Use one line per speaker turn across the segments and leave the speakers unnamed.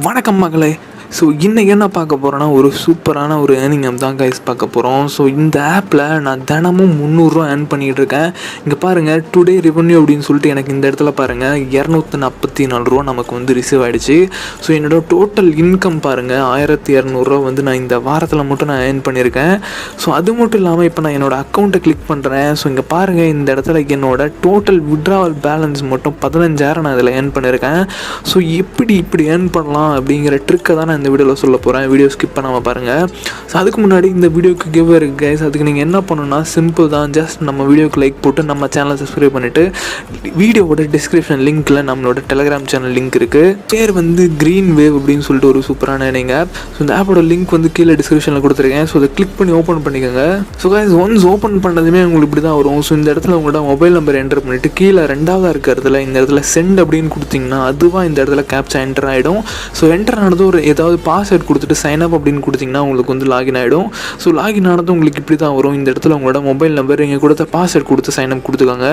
வணக்கம் மகளே. ஸோ இன்றைக்கி என்ன பார்க்க போகிறோன்னா ஒரு சூப்பரான ஒரு ஏர்னிங் ஆப் தான் கைஸ் பார்க்க போகிறோம். ஸோ இந்த ஆப்பில் நான் தினமும் 300 ஏர்ன் பண்ணிகிட்டு இருக்கேன். இங்கே பாருங்கள், டுடே ரெவன்யூ அப்படின்னு சொல்லிட்டு எனக்கு இந்த இடத்துல பாருங்கள் 244 நமக்கு வந்து ரிசீவ் ஆகிடுச்சு. ஸோ என்னோடய டோட்டல் இன்கம் பாருங்கள் 1200 வந்து நான் இந்த வாரத்தில் மட்டும் நான் ஏர்ன் பண்ணியிருக்கேன். ஸோ அது மட்டும் இல்லாமல் இப்போ நான் என்னோடய அக்கௌண்ட்டை கிளிக் பண்ணுறேன். ஸோ இங்கே பாருங்கள், இந்த இடத்துல என்னோட டோட்டல் விட்ராவல் பேலன்ஸ் மட்டும் 15,000 நான் இதில் ஏர்ன் பண்ணியிருக்கேன். ஸோ இப்படி ஏர்ன் பண்ணலாம் அப்படிங்கிற ட்ரிக்கை தான் நான் இந்த வீடியோவில் சொல்ல போகிறேன். வீடியோ ஸ்கிப் பண்ணாமல் பாருங்கள். ஸோ அதுக்கு முன்னாடி இந்த வீடியோக்கு கிவ் இருக்குது கைஸ். அதுக்கு நீங்கள் என்ன பண்ணணும்னா சிம்பிள் தான். ஜஸ்ட் நம்ம வீடியோக்கு லைக் போட்டு நம்ம சேனலை சப்ஸ்கிரைப் பண்ணிவிட்டு வீடியோவோட டிஸ்கிரிப்ஷன் லிங்க்கில் நம்மளோட டெலிகிராம் சேனல் லிங்க் இருக்குது. பேர் வந்து க்ரீன் வேவ் அப்படின்னு சொல்லிட்டு ஒரு சூப்பரான ஏர்னிங் ஆப். ஸோ இந்த ஆப்போட லிங்க் வந்து கீழே டிஸ்கிரிப்ஷனில் கொடுத்துருக்கேன். ஸோ அதை கிளிக் பண்ணி ஓப்பன் பண்ணிக்கோங்க. ஸோ கைஸ், ஒன்ஸ் ஓப்பன் பண்ணதுமே உங்களுக்கு இப்படி தான் வரும். ஸோ இந்த இடத்துல உங்களோட மொபைல் நம்பர் என்டர் பண்ணிவிட்டு கீழே ரெண்டாவதாக இருக்கிறதுல இந்த இடத்துல சென்ட் அப்படின்னு கொடுத்தீங்கன்னா அதுவாக இந்த இடத்துல கேப்சா என்டர் ஆகிடும். ஸோ என்டர் ஆனது ஒரு ஏதாவது பாஸ்வேர்ட் கொடுத்துட்டு சைன் அப் அப்படின்னு கொடுத்தீங்கன்னா உங்களுக்கு வந்து லாகின் ஆகிடும். ஸோ லாகின் ஆனது உங்களுக்கு இப்படி தான் வரும். இந்த இடத்துல உங்களோட மொபைல் நம்பர் நீங்கள் கொடுத்த பாஸ்வேர்ட் கொடுத்து சைன் அப் கொடுத்துக்கோங்க.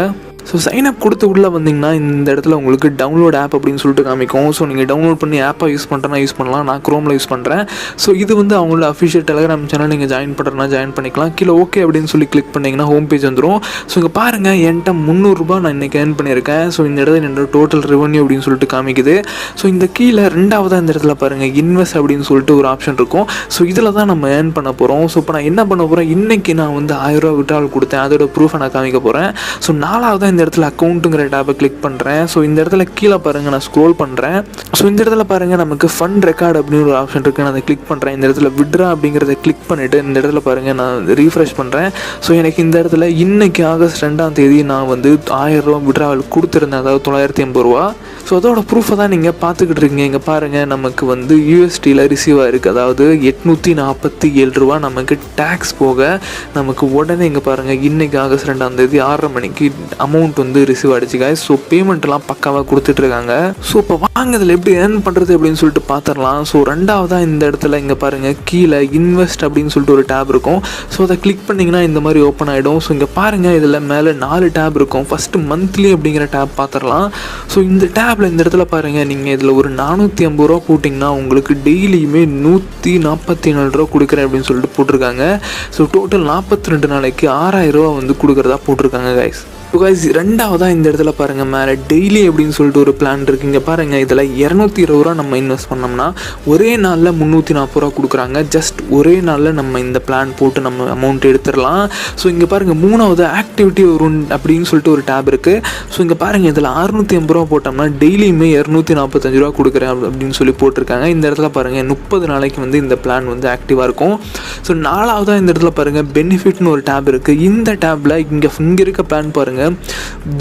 ஸோ சைன் அப் கொடுத்து உள்ளே வந்தீங்கன்னா இந்த இடத்துல உங்களுக்கு டவுன்லோட் ஆப் அப்படின்னு சொல்லிட்டு காமிக்கும். ஸோ நீங்கள் டவுன்லோட் பண்ணி ஆப்பை யூஸ் பண்ணுறேன்னா யூஸ் பண்ணலாம். நான் க்ரோமில் யூஸ் பண்ணுறேன். ஸோ இது வந்து அவங்களோட அஃபிஷியல் டெலிகிராம் சேனல். நீங்கள் ஜாயின் பண்ணுறேன்னா ஜாயின் பண்ணிக்கலாம். கீழே ஓகே அப்படின்னு சொல்லி கிளிக் பண்ணிங்கன்னா ஹோம் பேஜ் வந்துடும். ஸோ இங்கே பாருங்கள், என்கிட்ட 300 நான் இன்றைக்கி ஏர்ன் பண்ணியிருக்கேன். ஸோ இந்த இடத்துல என்னோட டோட்டல் ரெவன்யூ அப்படின்னு சொல்லிட்டு காமிக்குது. ஸோ இந்த கீழே ரெண்டாவதாக இந்த இடத்துல பாருங்கள் இன்வெஸ்ட் அப்படின்னு சொல்லிட்டு ஒரு ஆப்ஷன் இருக்கும். ஸோ இதில் தான் நம்ம ஏர்ன் பண்ண போகிறோம். ஸோ இப்போ நான் என்ன பண்ண போகிறேன், இன்றைக்கி நான் வந்து 1000 விட்ரால் கொடுத்தேன். அதோட ப்ரூஃபை நான் காமிக்க போகிறேன். ஸோ நாலாவதாக இந்த இடத்துல அக்கௌண்ட்டுங்கிற டேப்பை கிளிக் பண்ணுறேன். ஸோ இந்த இடத்துல கீழே பாருங்கள், நான் ஸ்க்ரோல் பண்ணுறேன். ஸோ இந்த இடத்துல பாருங்கள் நமக்கு ஃபண்ட் ரெக்கார்ட் அப்படின்னு ஒரு ஆப்ஷன் இருக்குது. நான் அதை கிளிக் பண்ணுறேன். இந்த இடத்துல விட்ரா அப்படிங்கிறத கிளிக் பண்ணிவிட்டு இந்த இடத்துல பாருங்கள் நான் ரீஃப்ரெஷ் பண்ணுறேன். ஸோ எனக்கு இந்த இடத்துல இன்றைக்கி ஆகஸ்ட் 2ஆம் தேதி நான் வந்து 1000 விட்ராவல் கொடுத்துருந்தேன், அதாவது 980 ஸோ அதோட ப்ரூஃபை தான் நீங்கள் பார்த்துக்கிட்டு இருக்கீங்க. இங்கே பாருங்கள், நமக்கு வந்து யூஎஸ்டியில் ரிசீவ் ஆகிருக்கு. அதாவது 847 நமக்கு டேக்ஸ் போக நமக்கு உடனே இங்கே பாருங்கள் இன்றைக்கி ஆகஸ்ட் 2ஆம் தேதி 6:30 மணிக்கு அமௌண்ட் வந்து ரிசீவ் ஆகிடுச்சு guys. ஸோ பேமெண்ட்லாம் பக்காவாக கொடுத்துட்ருக்காங்க. ஸோ இப்போ வாங்க இதில் எப்படி ஏர்ன் பண்ணுறது அப்படின்னு சொல்லிட்டு பார்த்துடலாம். ஸோ ரெண்டாவதாக இந்த இடத்துல இங்கே பாருங்கள் கீழே இன்வெஸ்ட் அப்படின்னு சொல்லிட்டு ஒரு டேப் இருக்கும். ஸோ அதை கிளிக் பண்ணிங்கன்னா இந்த மாதிரி ஓப்பன் ஆகிடும். ஸோ இங்கே பாருங்கள், இதில் மேலே 4 டேப் இருக்கும். ஃபஸ்ட்டு மந்த்லி அப்படிங்கிற டேப் பார்த்துடலாம். ஸோ இந்த டேப்பில் இந்த இடத்துல பாருங்கள், நீங்கள் இதில் ஒரு 450 போட்டிங்கன்னா உங்களுக்கு டெய்லியுமே 144 கொடுக்குறேன் அப்படின்னு சொல்லிட்டு போட்டிருக்காங்க. ஸோ டோட்டல் 42 நாளைக்கு 6000 வந்து கொடுக்குறதா போட்டிருக்காங்க கைஸ். ஸோ கைஸ், ரெண்டாவதாக இந்த இடத்துல பாருங்கள் மேலே டெய்லி அப்படின்னு சொல்லிட்டு ஒரு பிளான் இருக்குது. இங்கே பாருங்கள், இதில் 220 நம்ம இன்வெஸ்ட் பண்ணோம்னா ஒரே நாளில் 340 கொடுக்குறாங்க. ஜஸ்ட் ஒரே நாளில் நம்ம இந்த பிளான் போட்டு நம்ம அமௌண்ட் எடுத்துடலாம். ஸோ இங்கே பாருங்கள், மூணாவது ஆக்டிவிட்டி ஒரு அப்படின்னு சொல்லிட்டு ஒரு டேப் இருக்குது. ஸோ இங்கே பாருங்கள், இதில் 650 போட்டோம்னா டெய்லியுமே 245 கொடுக்குறேன் அப்படின்னு சொல்லி போட்டிருக்காங்க. இந்த இடத்துல பாருங்கள் 30 நாளைக்கு வந்து இந்த பிளான் வந்து ஆக்டிவாக இருக்கும். ஸோ நாலாவதாக இந்த இடத்துல பாருங்கள் பெனிஃபிட்னு ஒரு டேப் இருக்குது. இந்த டேப்பில் இங்கே இருக்க பிளான் பாருங்கள்,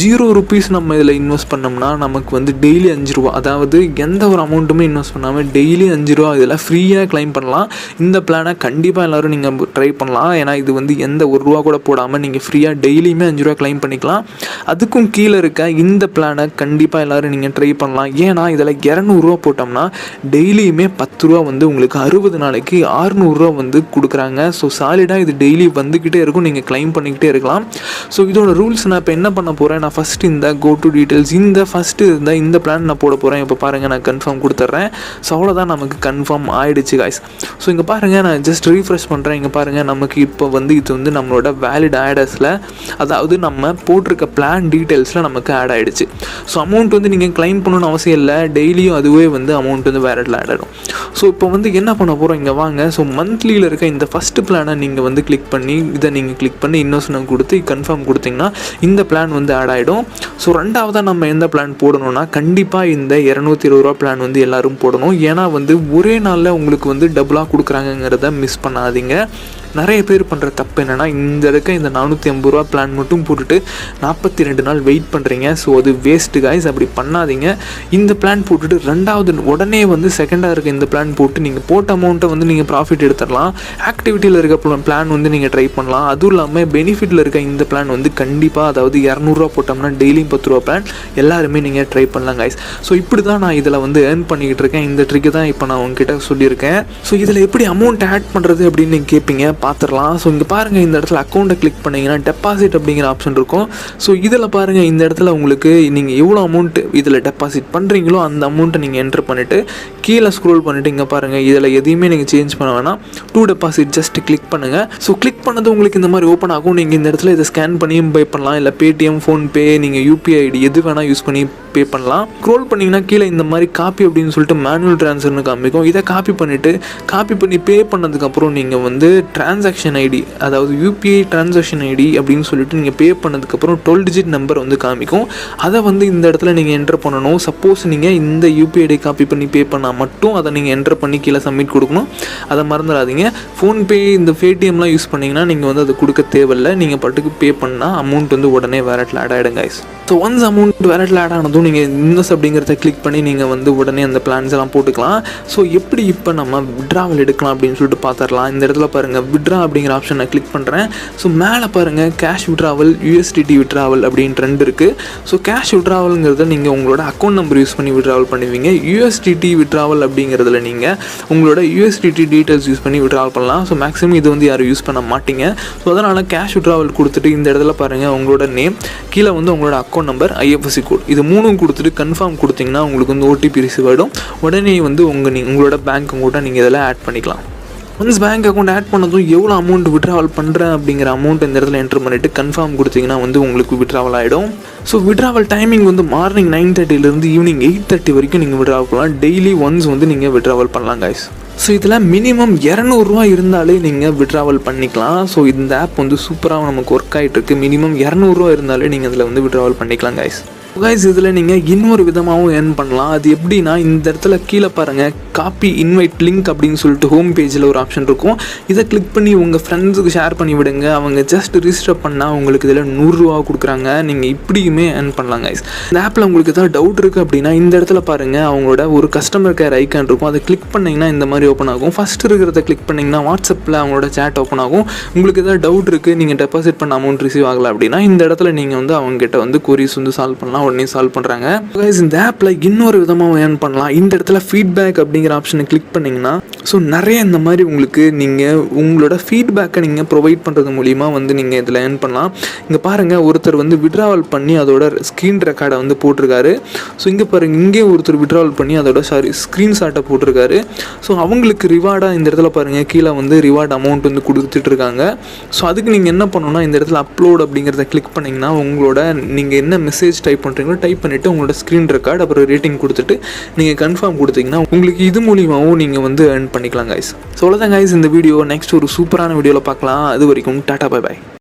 0 rupees நம்ம இதில் இன்வெஸ்ட் பண்ணோம்னா நமக்கு வந்து டெய்லி 5 ரூபா, அதாவது எந்த ஒரு அமௌண்ட்டுமே இன்வெஸ்ட் பண்ணாமல் டெய்லி 5 ரூபா இதில் ஃப்ரீயாக கிளைம் பண்ணலாம். இந்த பிளானை கண்டிப்பாக எல்லோரும் நீங்கள் ட்ரை பண்ணலாம். ஏன்னா இது வந்து எந்த 1 ரூபா கூட போடாமல் நீங்கள் ஃப்ரீயாக டெய்லியுமே 5 ரூபா கிளைம் பண்ணிக்கலாம். அதுக்கும் கீழே இருக்க இந்த பிளானை கண்டிப்பாக எல்லோரும் நீங்கள் ட்ரை பண்ணலாம். ஏன்னா இதில் 200 போட்டோம்னா டெய்லியுமே 10 ரூபா வந்து உங்களுக்கு 60 நாளைக்கு 600 வந்து கொடுக்குறாங்க. ஸோ சாலிடாக இது டெய்லி வந்துக்கிட்டே இருக்கும், நீங்கள் கிளைம் பண்ணிக்கிட்டே இருக்கலாம். ஸோ இதோட ரூல்ஸ் நான் இப்போ என்ன பண்ண போகிறேன், நான் ஃபஸ்ட்டு இந்த கோ டு டீட்டெயில்ஸ் இந்த ஃபஸ்ட்டு இந்த பிளான் நான் போட போகிறேன். இப்போ பாருங்கள், நான் கன்ஃபார்ம் கொடுத்துட்றேன். ஸோ அவ்வளோதான், நமக்கு கன்ஃபார்ம் ஆகிடுச்சு காய்ஸ். ஸோ இங்கே பாருங்கள், நான் ஜஸ்ட் ரீஃப்ரெஷ் பண்ணுறேன். இங்கே பாருங்கள், நமக்கு இப்போ வந்து இது வந்து நம்மளோட வேலிட் ஆடர்ஸில், அதாவது நம்ம போட்டிருக்க பிளான் டீட்டெயில்ஸில் நமக்கு ஆட் ஆகிடுச்சு. ஸோ அமௌண்ட் வந்து நீங்கள் கிளைம் பண்ணணும்னு அவசியம் இல்லை, டெய்லியும் அதுவே வந்து அமௌண்ட் வந்து வேலிட்டில் ஆட் ஆகிடும். ஸோ இப்போ வந்து என்ன பண்ண போகிறோம், இங்கே வாங்க. ஸோ மந்த்லியில் இருக்க இந்த ஃபஸ்ட்டு பிளானை நீங்கள் வந்து கிளிக் பண்ணி இதை நீங்கள் கிளிக் பண்ணி இன்வெஸ்ட்மெண்ட் கொடுத்து கன்ஃபார்ம் கொடுத்தீங்கன்னா இந்த பிளான் வந்து ஆட் ஆகிடும். ஸோ ரெண்டாவதாக நம்ம எந்த பிளான் போடணும்னா கண்டிப்பாக இந்த 220 பிளான் வந்து எல்லோரும் போடணும். ஏன்னா வந்து ஒரே நாளில் உங்களுக்கு வந்து டபுளாக கொடுக்குறாங்கங்கிறத மிஸ் பண்ணாதீங்க. நிறைய பேர் பண்ணுற தப்பு என்னென்னா, இந்த இருக்க இந்த 450 பிளான் மட்டும் போட்டுட்டு 42 நாள் வெயிட் பண்ணுறீங்க. ஸோ அது வேஸ்ட்டு காய்ஸ், அப்படி பண்ணாதீங்க. இந்த பிளான் போட்டுட்டு ரெண்டாவது உடனே வந்து செகண்டாக இருக்க இந்த பிளான் போட்டு நீங்கள் போட்ட அமௌண்ட்டை வந்து நீங்கள் ப்ராஃபிட் எடுத்துடலாம். ஆக்டிவிட்டியில் இருக்க பிளான் வந்து நீங்கள் ட்ரை பண்ணலாம். அதுவும் இல்லாமல் பெனிஃபிட்டில் இருக்க இந்த பிளான் வந்து கண்டிப்பாக, அதாவது 200 போட்டோம்னா டெய்லியும் 10 ரூபா பிளான் எல்லாருமே நீங்கள் ட்ரை பண்ணலாம் காய்ஸ். ஸோ இப்படி தான் நான் இதில் வந்து ஏர்ன் பண்ணிக்கிட்டு இருக்கேன். இந்த ட்ரிக்கு தான் இப்போ நான் உங்ககிட்ட சொல்லியிருக்கேன். ஸோ இதில் எப்படி அமௌண்ட் ஆட் பண்ணுறது அப்படின்னு நீங்கள் கேட்பீங்க. பார்த்துடலாம். ஸோ இங்கே பாருங்கள், இந்த இடத்துல அக்கௌண்ட்டை கிளிக் பண்ணிங்கன்னா டெபாசிட் அப்படிங்கிற ஆப்ஷன் இருக்கும். ஸோ இதில் பாருங்கள், இந்த இடத்துல உங்களுக்கு நீங்கள் எவ்வளோ அமௌண்ட்டு இதில் டெபாசிட் பண்ணுறீங்களோ அந்த அமௌண்ட்டை நீங்கள் என்ட்ரு பண்ணிவிட்டு கீழே ஸ்க்ரோல் பண்ணிவிட்டு இங்கே பாருங்கள், இதில் எதையுமே நீங்கள் சேஞ்ச் பண்ண வேணாம். டூ டெபாசிட் ஜஸ்ட் கிளிக் பண்ணுங்கள். ஸோ கிளிக் பண்ணது உங்களுக்கு இந்த மாதிரி ஓப்பன் ஆகும். நீங்கள் இந்த இடத்துல இதை ஸ்கேன் பண்ணியும் பே பண்ணலாம், இல்லை பேடிஎம், ஃபோன்பே, நீங்கள் யூபிஐ ஐடி எது வேணால் யூஸ் பண்ணி பே பண்ணலாம். ஸ்க்ரோல் பண்ணிங்கன்னா கீழே இந்த மாதிரி காப்பி அப்படின்னு சொல்லிட்டு மேனுவல் ட்ரான்ஸ்ஃபர்னு காமிக்கும். இதை காப்பி பண்ணி பே பண்ணதுக்கப்புறம் நீங்கள் வந்து டிரான்சாக்ஷன் ஐடி, அதாவது யூபிஐ டிரான்சாக்ஷன் ஐடி அப்படின்னு சொல்லிட்டு நீங்கள் பே பண்ணதுக்கப்புறம் 12 டிஜிட் நம்பர் வந்து காமிக்கும். அதை வந்து இந்த இடத்துல நீங்கள் என்டர் பண்ணணும். சப்போஸ் நீங்கள் இந்த யூபிஐ ஐடி காப்பி பண்ணி பே பண்ணால் மட்டும் அதை நீங்கள் என்டர் பண்ணி கீழே சப்மிட் கொடுக்கணும். அதை மறந்துடாதீங்க. ஃபோன்பே, இந்த பேடிஎம்லாம் யூஸ் பண்ணிங்கன்னா நீங்கள் வந்து அதை கொடுக்க தேவையில்லை. நீங்கள் பாட்டுக்கு பே பண்ணால் அமௌண்ட் வந்து உடனே வேலட்டில் ஆட் ஆகிடும் கைஸ். ஸோ ஒன்ஸ் அமௌண்ட் வேலட்டில் ஆட் ஆனதும் நீங்கள் இன்வெஸ்ட் அப்படிங்கிறத கிளிக் பண்ணி நீங்கள் வந்து உடனே அந்த பிளான்ஸ் எல்லாம் போட்டுக்கலாம். ஸோ எப்படி இப்போ நம்ம விட்ராவல் எடுக்கலாம் அப்படின்னு சொல்லிட்டு பார்த்துடலாம். இந்த இடத்துல பாருங்கள், விட்ரா அப்படிங்கிற ஆப்ஷன் நான் கிளிக் பண்ணுறேன். ஸோ மேலே பாருங்கள், கேஷ் விட்ராவல், யூஎஸ்டிடி விட்ராவல் அப்படின்ற 2 இருக்குது. ஸோ கேஷ் விட்ராவல்ங்கிறத நீங்கள் உங்களோட அக்கௌண்ட் நம்பர் யூஸ் பண்ணி விட்ராவல் பண்ணுவீங்க. யூஎஸ்டிடி விட்ராவல் அப்படிங்கிறதுல நீங்கள் உங்களோட யூஎஸ்டிடி டீட்டெயில்ஸ் யூஸ் பண்ணி விட்ராவல் பண்ணலாம். ஸோ மேக்ஸிமம் இது வந்து யாரும் யூஸ் பண்ண மாட்டீங்க. ஸோ அதனால் கேஷ் விட்ராவல் கொடுத்துட்டு இந்த இடத்துல பாருங்கள், உங்களோட நேம், கீழே வந்து உங்களோட அக்கௌண்ட் நம்பர், ஐஎஃப்எஸ்சி கோட், இது 3 கொடுத்துட்டு கன்ஃபார்ம் கொடுத்தீங்கன்னா உங்களுக்கு வந்து ஓடிபி ரிசீவ் ஆகிடும். உடனே வந்து உங்களோட பேங்க் அக்கௌண்ட்டை நீங்கள் இதில் ஆட் பண்ணிக்கலாம். ஒன்ஸ் பேங்க் அக்கௌண்ட் ஆட் பண்ணதும் எவ்வளோ அமௌண்ட் விட்ராவல் பண்ணுறேன் அப்படிங்கிற அமௌண்ட் இந்த இடத்துல என்ட்ரு பண்ணிவிட்டு கன்ஃபார்ம் கொடுத்தீங்கன்னா வந்து உங்களுக்கு விட்ராவல் ஆகிடும். ஸோ விட்ராவல் டைமிங் வந்து மார்னிங் 9:30 ஈவினிங் 8:30 வரைக்கும் நீங்கள் விட்ராவல் பண்ணலாம். டெய்லி ஒன்ஸ் வந்து நீங்கள் விட்ராவல் பண்ணலாம் கைஸ். ஸோ இதில் மினிமம் 200 ரூபா இருந்தாலே நீங்கள் விட்ராவல் பண்ணிக்கலாம். ஸோ இந்த ஆப் வந்து சூப்பராக நமக்கு ஒர்க் ஆகிட்டுருக்கு. மினிமம் 200 ரூபா இருந்தாலே நீங்கள் இதில் வந்து விட்ராவல் பண்ணிக்கலாம் கைஸ். கைஸ், இதில் நீங்கள் இன்னொரு விதமாகவும் ஏர்ன் பண்ணலாம். அது எப்படின்னா, இந்த இடத்துல கீழே பாருங்கள், காப்பி இன்வைட் லிங்க் அப்படின்னு சொல்லிட்டு ஹோம் பேஜில் ஒரு ஆப்ஷன் இருக்கும். இதை கிளிக் பண்ணி உங்கள் ஃப்ரெண்ட்ஸுக்கு ஷேர் பண்ணி விடுங்க. அவங்க ஜஸ்ட் ரிஜிஸ்டர் பண்ணால் உங்களுக்கு இதில் 100 ரூபா கொடுக்குறாங்க. நீங்கள் இப்படியுமே ஏர்ன் பண்ணலாம் கைஸ். இந்த ஆப்பில் உங்களுக்கு ஏதாவது டவுட் இருக்குது அப்படின்னா இந்த இடத்துல பாருங்கள், அவங்களோட ஒரு கஸ்டமர் கேர் ஐக்கான் இருக்கும். அதை கிளிக் பண்ணிங்கன்னா இந்த மாதிரி ஓப்பன் ஆகும். ஃபஸ்ட் இருக்கிறத கிளிக் பண்ணிங்கன்னா வாட்ஸ்அப்பில் அவங்களோட சேட் ஓப்பன் ஆகும். உங்களுக்கு ஏதாவது டவுட் இருக்குது, நீங்கள் டெபாசிட் பண்ண அமௌண்ட் ரிசீவ் ஆகலை அப்படின்னா இந்த இடத்துல நீங்கள் வந்து அவங்ககிட்ட வந்து கொரிஸ் வந்து சால்வ் பண்ணலாம். உடனே சால்வ் பண்ணுறாங்க. இந்த ஆப்பில் இன்னொரு விதமாக ஏர்ன் பண்ணலாம். இந்த இடத்துல ஃபீட்பேக் அப்படிங்கிற ஆப்ஷனை கிளிக் பண்ணிங்கன்னா ஸோ நிறைய இந்த மாதிரி உங்களுக்கு நீங்கள் உங்களோட ஃபீட்பேக்கை நீங்கள் ப்ரொவைட் பண்ணுறது மூலிமா வந்து நீங்கள் இதில் ஏர்ன் பண்ணலாம். இங்கே பாருங்கள், ஒருத்தர் வந்து விட்ராவல் பண்ணி அதோட ஸ்க்ரீன் ரெக்கார்டை வந்து போட்டிருக்காரு. ஸோ இங்கே பாருங்கள், இங்கே ஒருத்தர் விட்ராவல் பண்ணி அதோட ஸ்க்ரீன்ஷாட்டை போட்டிருக்காரு. ஸோ அவங்களுக்கு ரிவார்டாக இந்த இடத்துல பாருங்கள், கீழே வந்து ரிவார்டு அமௌண்ட் வந்து கொடுத்துட்டு இருக்காங்க. ஸோ அதுக்கு நீங்கள் என்ன பண்ணணும்னா இந்த இடத்துல அப்லோட் அப்படிங்கிறத கிளிக் பண்ணிங்கன்னா உங்களோட நீங்கள் என்ன மெசேஜ் டைப் பண்ணுறீங்களோ டைப் பண்ணிவிட்டு உங்களோட ஸ்க்ரீன் ரெக்கார்டு அப்புறம் ரேட்டிங் கொடுத்துட்டு நீங்கள் கன்ஃபார்ம் கொடுத்தீங்கன்னா உங்களுக்கு இது மூலியமாகவும் நீங்கள் வந்து ஏர்ன் பண்ணிக்கலாம் கைஸ். ஸோ அவ்வளோதான் கைஸ் இந்த வீடியோ. நெக்ஸ்ட் ஒரு சூப்பரான வீடியோவில் பார்க்கலாம். அது வரைக்கும் டாடா, பை பாய்.